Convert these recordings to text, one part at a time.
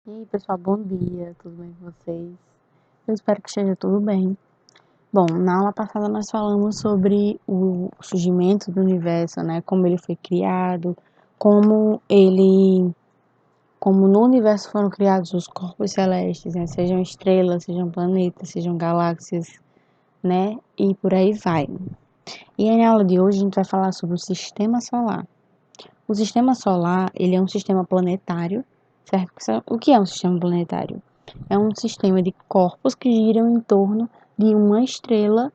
E aí, pessoal, bom dia, tudo bem com vocês? Eu espero que esteja tudo bem. Bom, na aula passada nós falamos sobre o surgimento do universo, né? Como ele foi criado, como no universo foram criados os corpos celestes, né? Sejam estrelas, sejam planetas, sejam galáxias, né? E por aí vai. E aí, na aula de hoje a gente vai falar sobre o sistema solar. O sistema solar, ele é um sistema planetário, certo? O que é um sistema planetário? É um sistema de corpos que giram em torno de uma estrela,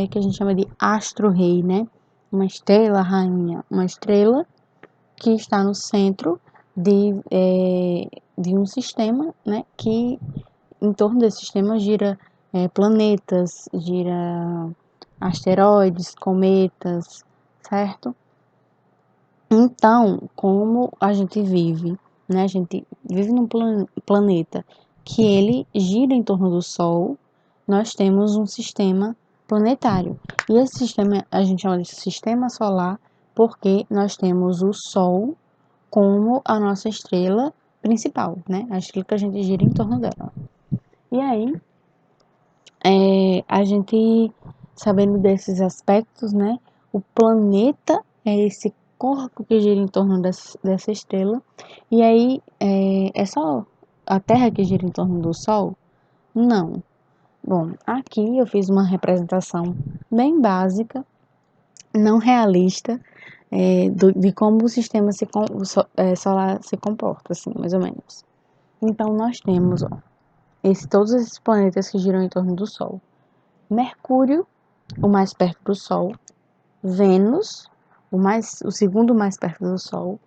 que a gente chama de astro-rei, né? Uma estrela rainha, uma estrela que está no centro de um sistema, né? Que em torno desse sistema gira planetas, gira asteroides, cometas, certo? Então, como a gente vive, né? A gente vive num planeta que ele gira em torno do Sol, nós temos um sistema planetário. E esse sistema a gente chama de sistema solar porque nós temos o Sol como a nossa estrela principal, né? A estrela que a gente gira em torno dela. E aí, a gente, sabendo desses aspectos, né? O planeta é esse corpo que gira em torno dessa estrela. E aí, é só a Terra que gira em torno do Sol? Não. Bom, aqui eu fiz uma representação bem básica, não realista, de como o sistema solar se comporta, assim, mais ou menos. Então, nós temos, ó, todos esses planetas que giram em torno do Sol. Mercúrio, o mais perto do Sol. Vênus, o segundo mais perto do Sol.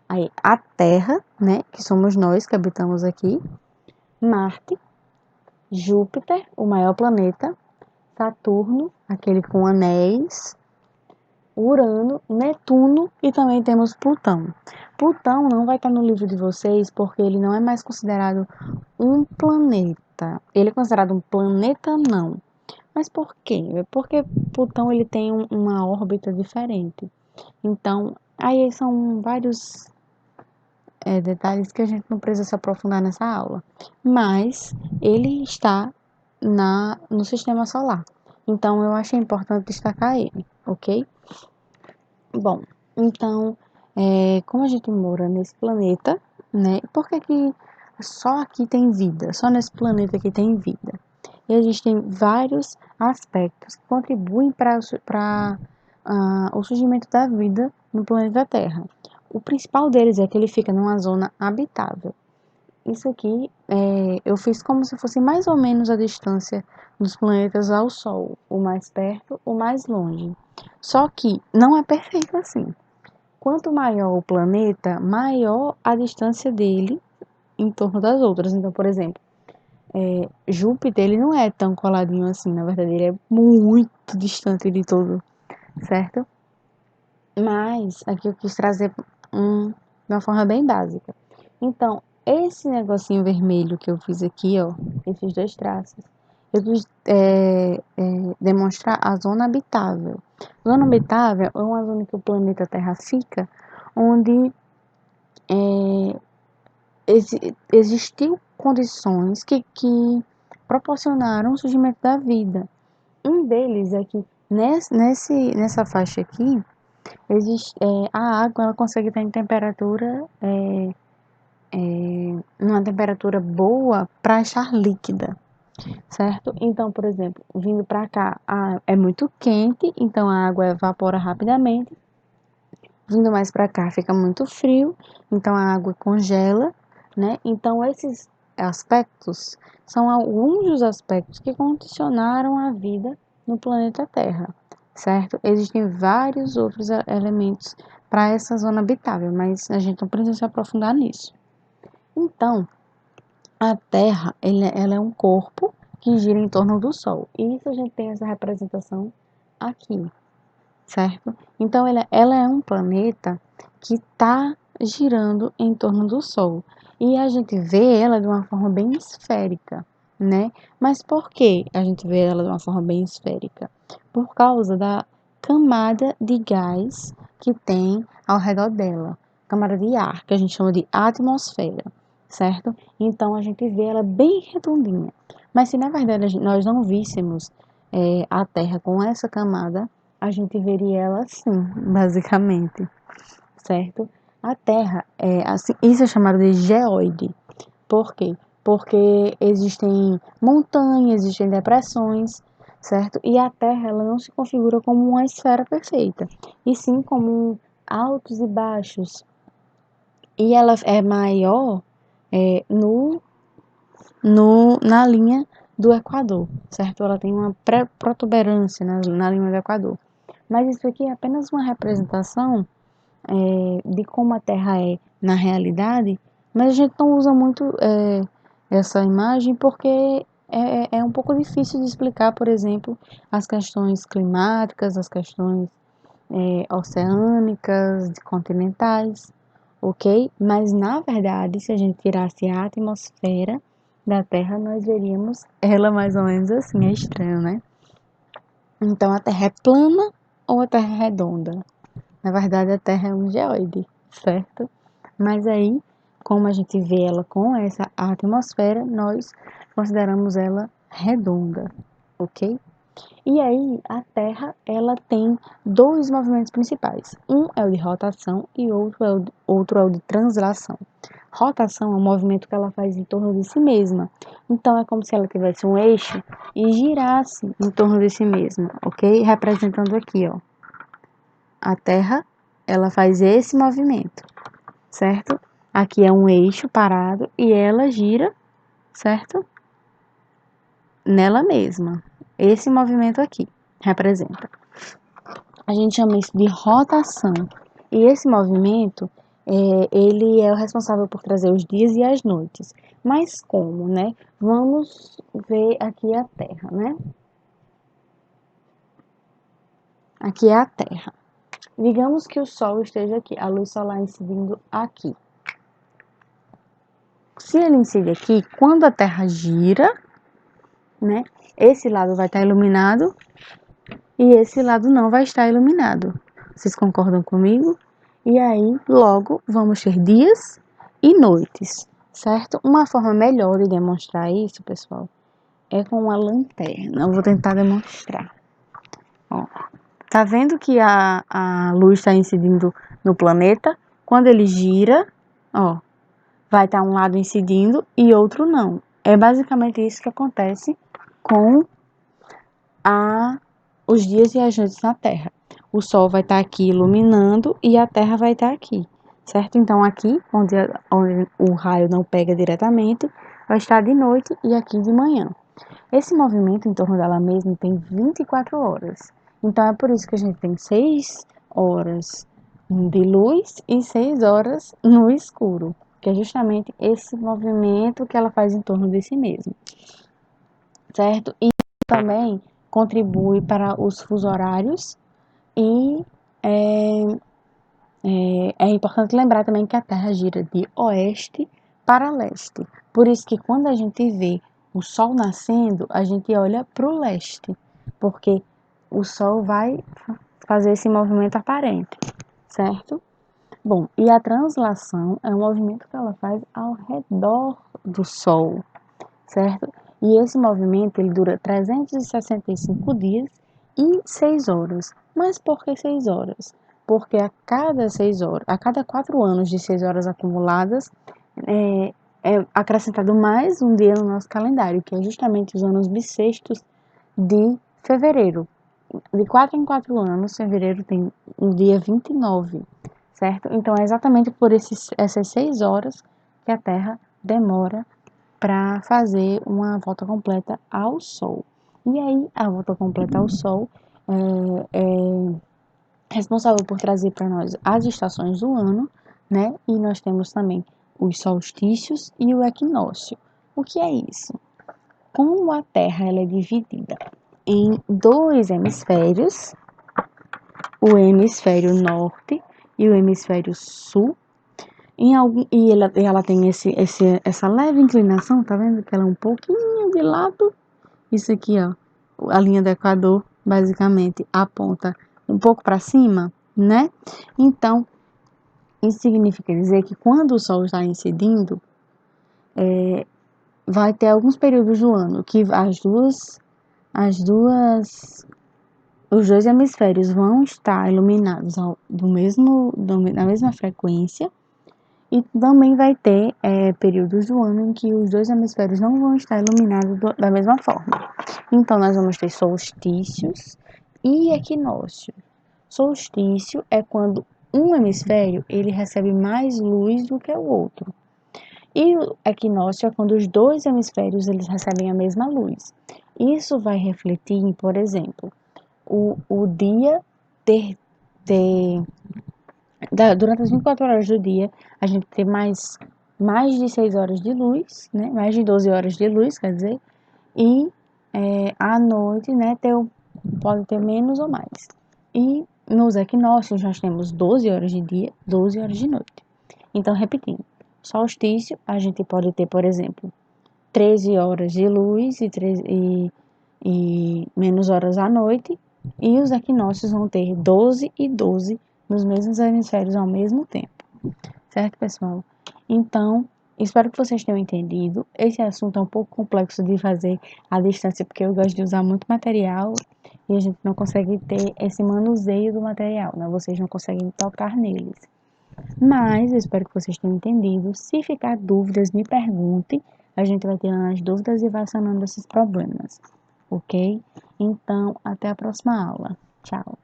Aí, a Terra, né, que somos nós que habitamos aqui. Marte, Júpiter, o maior planeta. Saturno, aquele com anéis. Urano, Netuno e também temos Plutão. Plutão não vai estar no livro de vocês porque ele não é mais considerado um planeta. Ele é considerado um planeta, não. Mas por quê? É porque Plutão ele tem uma órbita diferente. Então, aí são vários detalhes que a gente não precisa se aprofundar nessa aula. Mas ele está no sistema solar. Então, eu achei importante destacar ele, ok? Bom, então, como a gente mora nesse planeta, né? Por que só aqui tem vida? Só nesse planeta que tem vida? E existem vários aspectos que contribuem para o surgimento da vida no planeta Terra. O principal deles é que ele fica numa zona habitável. Isso aqui eu fiz como se fosse mais ou menos a distância dos planetas ao Sol, o mais perto, o mais longe. Só que não é perfeito assim. Quanto maior o planeta, maior a distância dele em torno das outras. Então, por exemplo, Júpiter ele não é tão coladinho assim, na verdade ele é muito distante de todo, certo? Mas aqui eu quis trazer de uma forma bem básica. Então, esse negocinho vermelho que eu fiz aqui, ó, esses dois traços, eu quis demonstrar a zona habitável. Zona habitável é uma zona que o planeta Terra fica, onde existiu condições que proporcionaram o surgimento da vida. Um deles é que nessa faixa aqui, a água ela consegue estar em temperatura, numa temperatura boa para achar líquida, certo? Então, por exemplo, vindo para cá, é muito quente, então a água evapora rapidamente. Vindo mais para cá, fica muito frio, então a água congela, né? Então, esses aspectos são alguns dos aspectos que condicionaram a vida no planeta Terra, certo? Existem vários outros elementos para essa zona habitável, mas a gente não precisa se aprofundar nisso. Então, a Terra, ela é um corpo que gira em torno do Sol. E isso a gente tem essa representação aqui, certo? Então, ela é um planeta que está girando em torno do Sol. E a gente vê ela de uma forma bem esférica, né? Mas por que a gente vê ela de uma forma bem esférica? Por causa da camada de gás que tem ao redor dela. Camada de ar, que a gente chama de atmosfera. certo? Então a gente vê ela bem redondinha. Mas se na verdade nós não víssemos a Terra com essa camada, a gente veria ela assim, basicamente, certo? A Terra assim, isso é chamado de geóide. Por quê? Porque existem montanhas, existem depressões, certo? E a Terra ela não se configura como uma esfera perfeita, e sim como altos e baixos. E ela é maior no na linha do Equador, certo? Ela tem uma protuberância na linha do Equador. Mas isso aqui é apenas uma representação de como a Terra é na realidade, mas a gente não usa muito essa imagem porque é um pouco difícil de explicar, por exemplo, as questões climáticas, as questões oceânicas, continentais, ok? Mas na verdade, se a gente tirasse a atmosfera da Terra, nós veríamos ela mais ou menos assim. É estranho, né? Então a Terra é plana ou a Terra é redonda? Na verdade, a Terra é um geóide, certo? Mas aí, como a gente vê ela com essa atmosfera, nós consideramos ela redonda, ok? E aí, a Terra, ela tem dois movimentos principais. Um é o de rotação e outro é o de translação. Rotação é um movimento que ela faz em torno de si mesma. Então, é como se ela tivesse um eixo e girasse em torno de si mesma, ok? Representando aqui, ó. A Terra, ela faz esse movimento, certo? Aqui é um eixo parado e ela gira, certo? Nela mesma. Esse movimento aqui representa. A gente chama isso de rotação. E esse movimento, ele é o responsável por trazer os dias e as noites. Mas como, né? Vamos ver aqui a Terra, né? Aqui é a Terra. Digamos que o Sol esteja aqui, a luz solar incidindo aqui. Se ele incide aqui, quando a Terra gira, né? Esse lado vai estar iluminado e esse lado não vai estar iluminado. Vocês concordam comigo? E aí, logo, vamos ter dias e noites, certo? Uma forma melhor de demonstrar isso, pessoal, é com uma lanterna. Eu vou tentar demonstrar. Ó, tá vendo que a luz está incidindo no planeta? Quando ele gira, ó, vai estar um lado incidindo e outro não. É basicamente isso que acontece com os dias e as noites na Terra. O Sol vai estar aqui iluminando e a Terra vai estar aqui, certo? Então aqui, onde o raio não pega diretamente, vai estar de noite e aqui de manhã. Esse movimento em torno dela mesma tem 24 horas. Então é por isso que a gente tem 6 horas de luz e 6 horas no escuro, que é justamente esse movimento que ela faz em torno de si mesma, certo? E também contribui para os fusos horários e é importante lembrar também que a Terra gira de oeste para leste. Por isso que quando a gente vê o Sol nascendo, a gente olha para o leste, porque o Sol vai fazer esse movimento aparente, certo? Bom, e a translação é um movimento que ela faz ao redor do Sol, certo? E esse movimento ele dura 365 dias e 6 horas. Mas por que 6 horas? Porque a cada 6 horas, a cada 4 anos de 6 horas acumuladas, é acrescentado mais um dia no nosso calendário, que é justamente os anos bissextos de fevereiro. De 4 em 4 anos, fevereiro tem um dia 29, certo? Então é exatamente por essas 6 horas que a Terra demora para fazer uma volta completa ao Sol. E aí, a volta completa ao Sol é responsável por trazer para nós as estações do ano, né? E nós temos também os solstícios e o equinócio. O que é isso? Como a Terra ela é dividida em dois hemisférios, o hemisfério norte e o hemisfério sul, ela tem essa leve inclinação, tá vendo? Que ela é um pouquinho de lado. Isso aqui, ó, a linha do Equador, basicamente, aponta um pouco para cima, né? Então, isso significa dizer que quando o Sol está incidindo, vai ter alguns períodos do ano que os dois hemisférios vão estar iluminados na mesma frequência, e também vai ter períodos do ano em que os dois hemisférios não vão estar iluminados da mesma forma. Então, nós vamos ter solstícios e equinócios. Solstício é quando um hemisfério ele recebe mais luz do que o outro. E o equinócio é quando os dois hemisférios eles recebem a mesma luz. Isso vai refletir em, por exemplo, o dia durante as 24 horas do dia, a gente ter mais de 6 horas de luz, né? Mais de 12 horas de luz, quer dizer, e à noite, né, pode ter menos ou mais. E nos equinócios nós temos 12 horas de dia, 12 horas de noite. Então, repetindo, solstício a gente pode ter, por exemplo, 13 horas de luz e menos horas à noite, e os equinócios vão ter 12 e 12 nos mesmos hemisférios ao mesmo tempo. Certo, pessoal? Então, espero que vocês tenham entendido. Esse assunto é um pouco complexo de fazer à distância, porque eu gosto de usar muito material e a gente não consegue ter esse manuseio do material, né? Vocês não conseguem tocar neles. Mas eu espero que vocês tenham entendido. Se ficar dúvidas, me pergunte. A gente vai tirando as dúvidas e vai sanando esses problemas, ok? Então, até a próxima aula. Tchau!